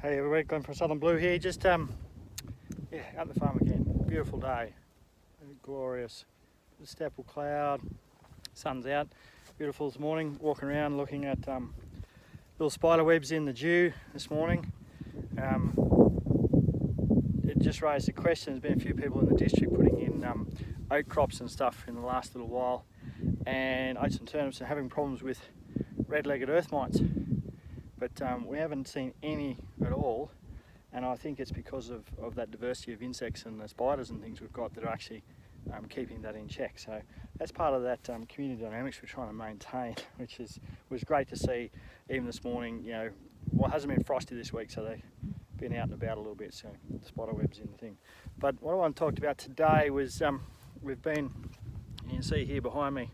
Hey everybody, Glenn from Southern Blue here. Just out at the farm again. Beautiful day, glorious. Stipple cloud, sun's out. Beautiful this morning. Walking around looking at little spider webs in the dew this morning. It just raised a question. There's been a few people in the district putting in oat crops and stuff in the last little while, and oats and turnips are having problems with red-legged earth mites. But we haven't seen any at all, and I think it's because of that diversity of insects and the spiders and things we've got that are actually keeping that in check. So that's part of that community dynamics we're trying to maintain, which was great to see. Even this morning, you know, well, it hasn't been frosty this week, so they've been out and about a little bit, so the spider web's in the thing. But what I want to talk about today was we've been, you can see here behind me,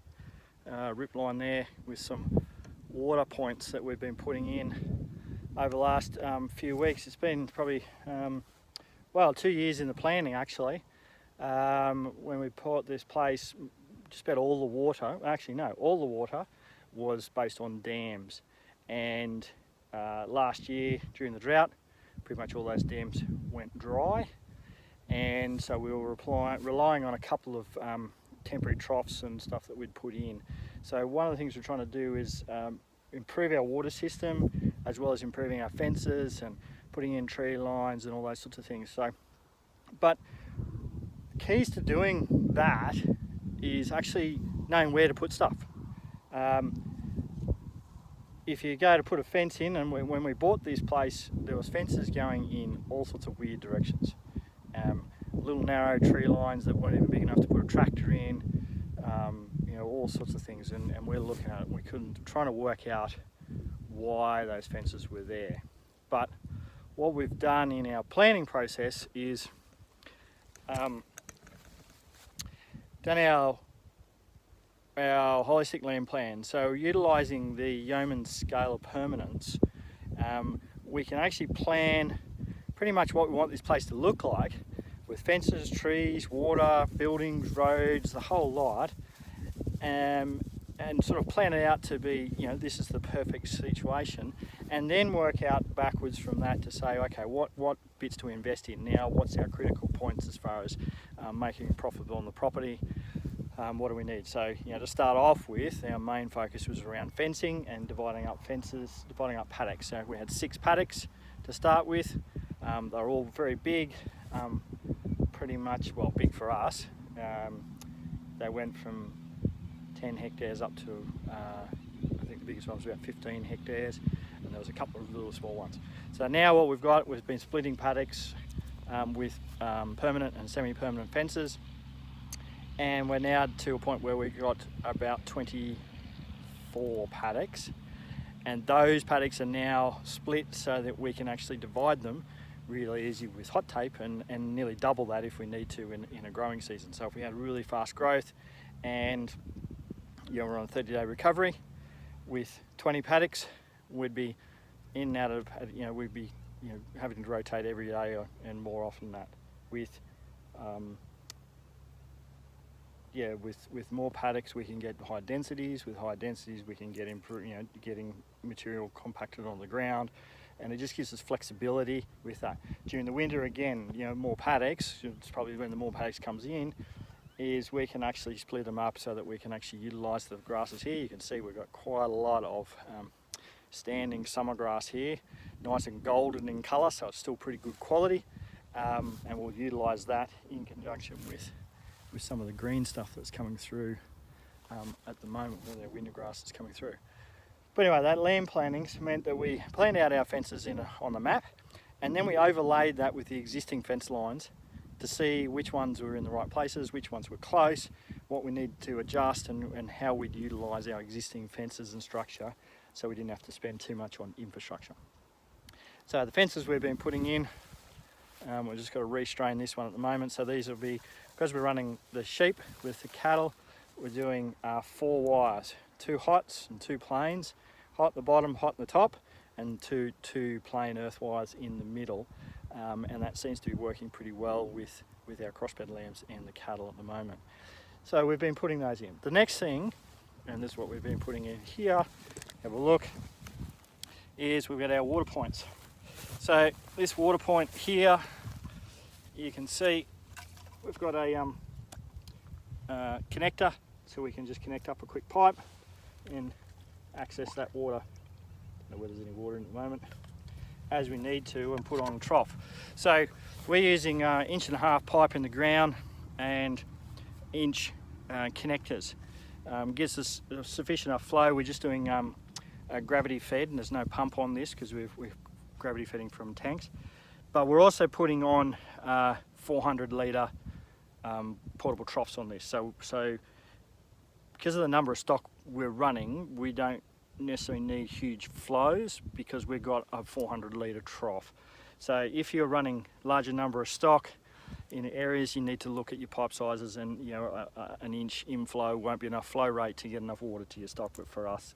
rip line there with some water points that we've been putting in over the last few weeks. It's been probably 2 years in the planning actually. When we bought this place, just about all the water, all the water was based on dams, and last year during the drought pretty much all those dams went dry, and so we were relying on a couple of temporary troughs and stuff that we'd put in. So one of the things we're trying to do is improve our water system, as well as improving our fences and putting in tree lines and all those sorts of things. So, but keys to doing that is actually knowing where to put stuff. If you go to put a fence in, and when we bought this place, there was fences going in all sorts of weird directions. Little narrow tree lines that weren't even big enough to put a tractor in, you know, all sorts of things. And we're looking at it, and we trying to work out why those fences were there. But what we've done in our planning process is done our holistic land plan. So utilising the yeoman's scale of permanence, we can actually plan pretty much what we want this place to look like, with fences, trees, water, buildings, roads, the whole lot, and sort of plan it out to be, you know, this is the perfect situation, and then work out backwards from that to say, okay, what bits do we invest in now? What's our critical points as far as making it profitable on the property? What do we need? So, you know, to start off with, our main focus was around fencing and dividing up paddocks. So we had 6 paddocks to start with. They're all very big, pretty much, well, big for us. They went from 10 hectares up to, I think the biggest one was about 15 hectares, and there was a couple of little small ones. So now what we've got, we've been splitting paddocks with permanent and semi-permanent fences, and we're now to a point where we've got about 24 paddocks, and those paddocks are now split so that we can actually divide them really easy with hot tape, and nearly double that if we need to in a growing season. So if we had really fast growth and, you know, we're on a 30-day recovery with 20 paddocks, we'd be in and out of, you know, we'd be, you know, having to rotate every day and more often than that. With with more paddocks we can get high densities. With high densities we can get getting material compacted on the ground, and it just gives us flexibility with that. During the winter, again, you know, more paddocks, it's probably when the more paddocks comes in, is we can actually split them up so that we can actually utilise the grasses here. You can see we've got quite a lot of standing summer grass here, nice and golden in colour, so it's still pretty good quality, and we'll utilise that in conjunction with some of the green stuff that's coming through at the moment, where the winter grass is coming through. But anyway, that land planning meant that we planned out our fences on the map, and then we overlaid that with the existing fence lines to see which ones were in the right places, which ones were close, what we need to adjust, and how we'd utilise our existing fences and structure so we didn't have to spend too much on infrastructure. So the fences we've been putting in, we've just got to restrain this one at the moment. So these will be, because we're running the sheep with the cattle, we're doing 4 wires, 2 hots and 2 plains, hot at the bottom, hot at the top, and two plain earth wires in the middle, and that seems to be working pretty well with our crossbred lambs and the cattle at the moment. So we've been putting those in. The next thing, and this is what we've been putting in here, have a look, is we've got our water points. So this water point here, you can see we've got a connector, so we can just connect up a quick pipe and access that water. I don't know whether there's any water in at the moment, as we need to, and put on a trough. So we're using 1.5-inch pipe in the ground and inch connectors. Gives us sufficient enough flow. We're just doing gravity fed, and there's no pump on this because we're gravity feeding from tanks. But we're also putting on 400 litre portable troughs on this. So because of the number of stock we're running, we don't necessarily need huge flows because we've got a 400 litre trough. So if you're running larger number of stock in areas, you need to look at your pipe sizes, and an inch inflow won't be enough flow rate to get enough water to your stock. But for us,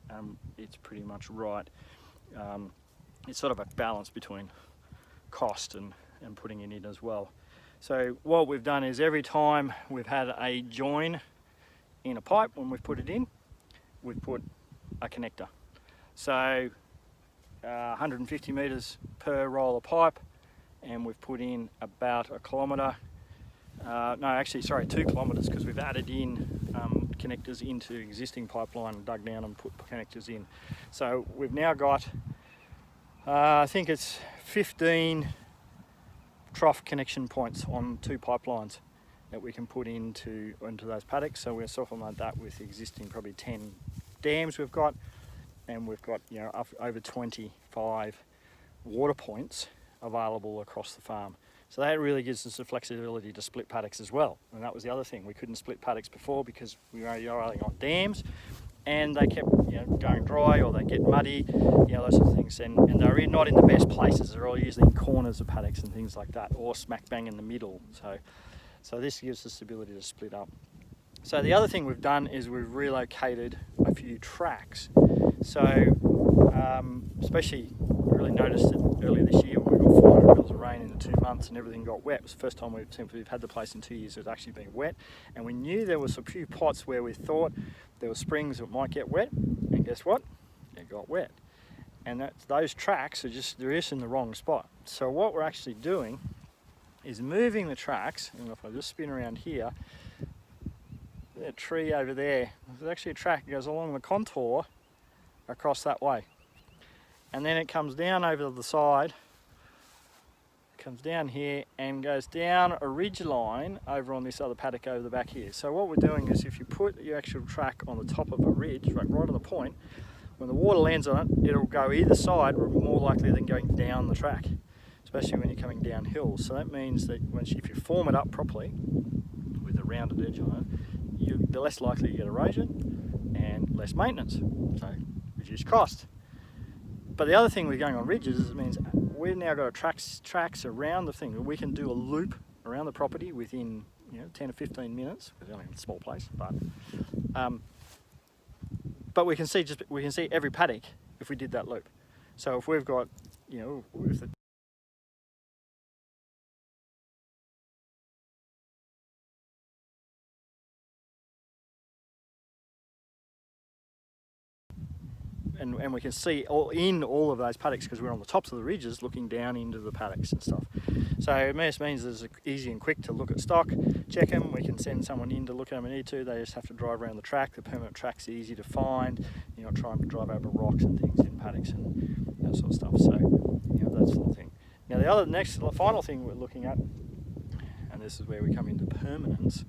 it's pretty much right. It's sort of a balance between cost and putting it in as well. So what we've done is every time we've had a join in a pipe, when we've put it in, we've put a connector. So 150 metres per roll of pipe, and we've put in about 1 kilometre. No, actually, sorry, 2 kilometres, because we've added in connectors into existing pipeline and dug down and put connectors in. So we've now got, I think it's 15 trough connection points on 2 pipelines that we can put into those paddocks. So we're supplement that with existing probably 10 dams we've got, and we've got over 25 water points available across the farm. So that really gives us the flexibility to split paddocks as well. And that was the other thing, we couldn't split paddocks before because we were relying on dams, and they kept going dry, or they get muddy, those sort of things, and they're not in the best places. They're all usually in corners of paddocks and things like that, or smack bang in the middle. So this gives us the ability to split up. So the other thing we've done is we've relocated a few tracks. So especially we really noticed it earlier this year when we got 400 mils of rain in the 2 months and everything got wet. It was the first time we've had the place in 2 years it was actually been wet, and we knew there was a few pots where we thought there were springs that might get wet, and guess what? It got wet. And those tracks are they're just in the wrong spot. So what we're actually doing is moving the tracks, and if I just spin around here, that tree over there, there's actually a track that goes along the contour across that way. And then it comes down over the side, comes down here and goes down a ridge line over on this other paddock over the back here. So what we're doing is, if you put your actual track on the top of a ridge, right on the point, when the water lands on it, it'll go either side more likely than going down the track, especially when you're coming downhill. So that means that if you form it up properly with a rounded edge on it, the less likely you get erosion and less maintenance, so reduce cost. But the other thing with going on ridges is it means we've now got tracks around the thing. We can do a loop around the property within 10 or 15 minutes. It's only a small place, but we can see every paddock if we did that loop. So if we've got if the and we can see all of those paddocks because we're on the tops of the ridges looking down into the paddocks and stuff. So it just means it's easy and quick to look at stock, check them. We can send someone in to look at them if we need to. They just have to drive around the track. The permanent track's easy to find. Try and drive over rocks and things in paddocks and that sort of stuff. So that sort of thing. Now the final thing we're looking at, and this is where we come into permanence,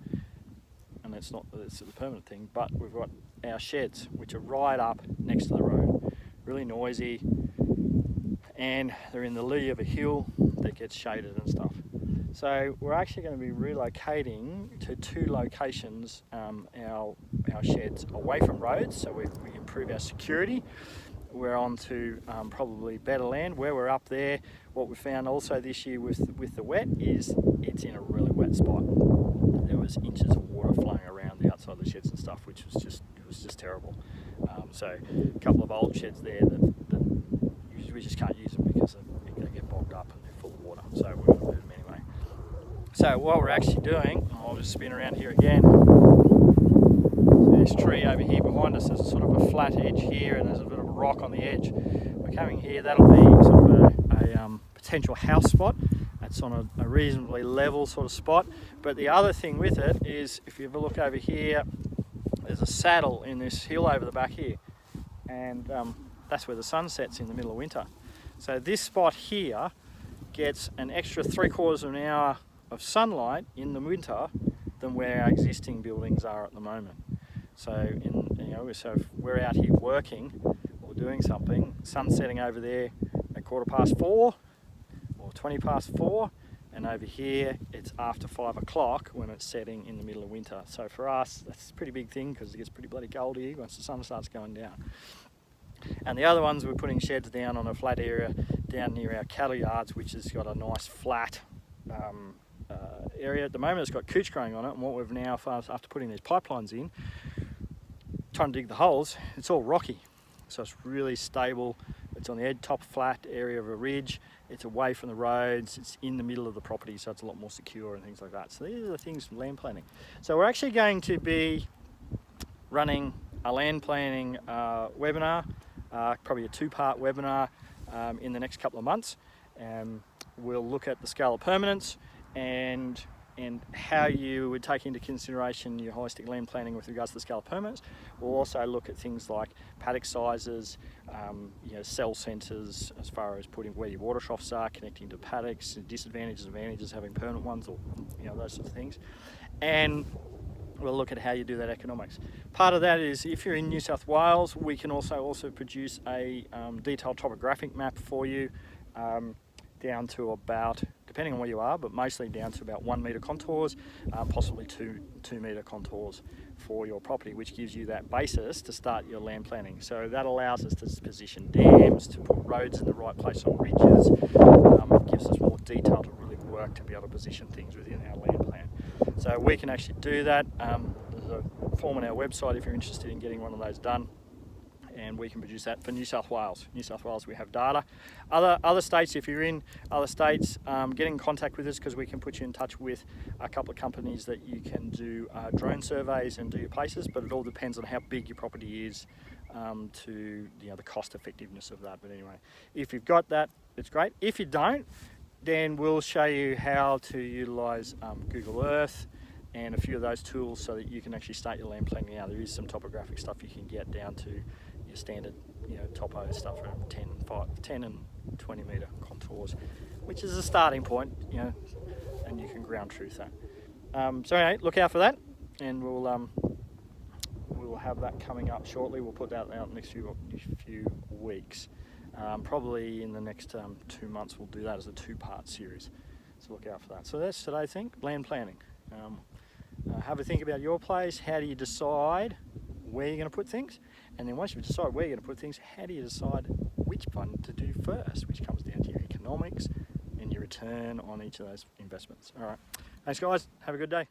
and it's the permanent thing, but we've got our sheds, which are right up next to the road, really noisy, and they're in the lee of a hill that gets shaded and stuff. So we're actually going to be relocating to 2 locations our sheds away from roads, so we improve our security. We're on to probably better land. Where we're up there, what we found also this year with the wet is it's in a really wet spot. There was inches of water flowing around the outside of the sheds and stuff, which was just terrible. So a couple of old sheds there that we just can't use them because they get bogged up and they're full of water. So we're going to move them anyway. So what we're actually doing, I'll just spin around here again. So this tree over here behind us, there's sort of a flat edge here, and there's a bit of a rock on the edge. We're coming here. That'll be sort of a potential house spot. That's on a reasonably level sort of spot. But the other thing with it is, if you ever look over here, there's a saddle in this hill over the back here, and that's where the sun sets in the middle of winter. So this spot here gets an extra 3/4 of an hour of sunlight in the winter than where our existing buildings are at the moment. So so if we're out here working or doing something, sun's setting over there at 4:15 or 4:20, and over here it's after 5 o'clock when it's setting in the middle of winter. So for us, that's a pretty big thing because it gets pretty bloody cold here once the sun starts going down. And the other ones, we're putting sheds down on a flat area down near our cattle yards, which has got a nice flat area. At the moment it's got cooch growing on it, and what we've now, after putting these pipelines in, trying to dig the holes, it's all rocky. So it's really stable. It's on the top flat area of a ridge. It's away from the roads. It's in the middle of the property, so it's a lot more secure and things like that. So these are the things from land planning. So we're actually going to be running a land planning webinar, probably a 2-part webinar in the next couple of months. We'll look at the scale of permanence and how you would take into consideration your holistic land planning with regards to the scale of permanence. We'll also look at things like paddock sizes, cell centres, as far as putting where your water troughs are, connecting to paddocks, disadvantages, advantages, having permanent ones, or those sorts of things. And we'll look at how you do that economics. Part of that is, if you're in New South Wales, we can also produce a detailed topographic map for you, down to about, depending on where you are, but mostly down to about 1 metre contours, possibly 2 metre contours for your property, which gives you that basis to start your land planning. So that allows us to position dams, to put roads in the right place on ridges. It gives us more detail to really work to be able to position things within our land plan. So we can actually do that. There's a form on our website if you're interested in getting one of those done, and we can produce that for New South Wales. New South Wales, we have data. Other states, if you're in other states, get in contact with us, because we can put you in touch with a couple of companies that you can do drone surveys and do your places, but it all depends on how big your property is, to the cost effectiveness of that. But anyway, if you've got that, it's great. If you don't, then we'll show you how to utilise Google Earth and a few of those tools so that you can actually start your land planning now. There is some topographic stuff you can get down to your standard, topo stuff around 10 and 20 metre contours, which is a starting point, and you can ground truth that. So anyway, look out for that, and we'll have that coming up shortly. We'll put that out in the next few weeks. Probably in the next 2 months we'll do that as a 2-part series. So look out for that. So that's today's thing, land planning. Have a think about your place. How do you decide where you're going to put things? And then once you've decided where you're going to put things, how do you decide which one to do first, which comes down to your economics and your return on each of those investments. All right. Thanks, guys. Have a good day.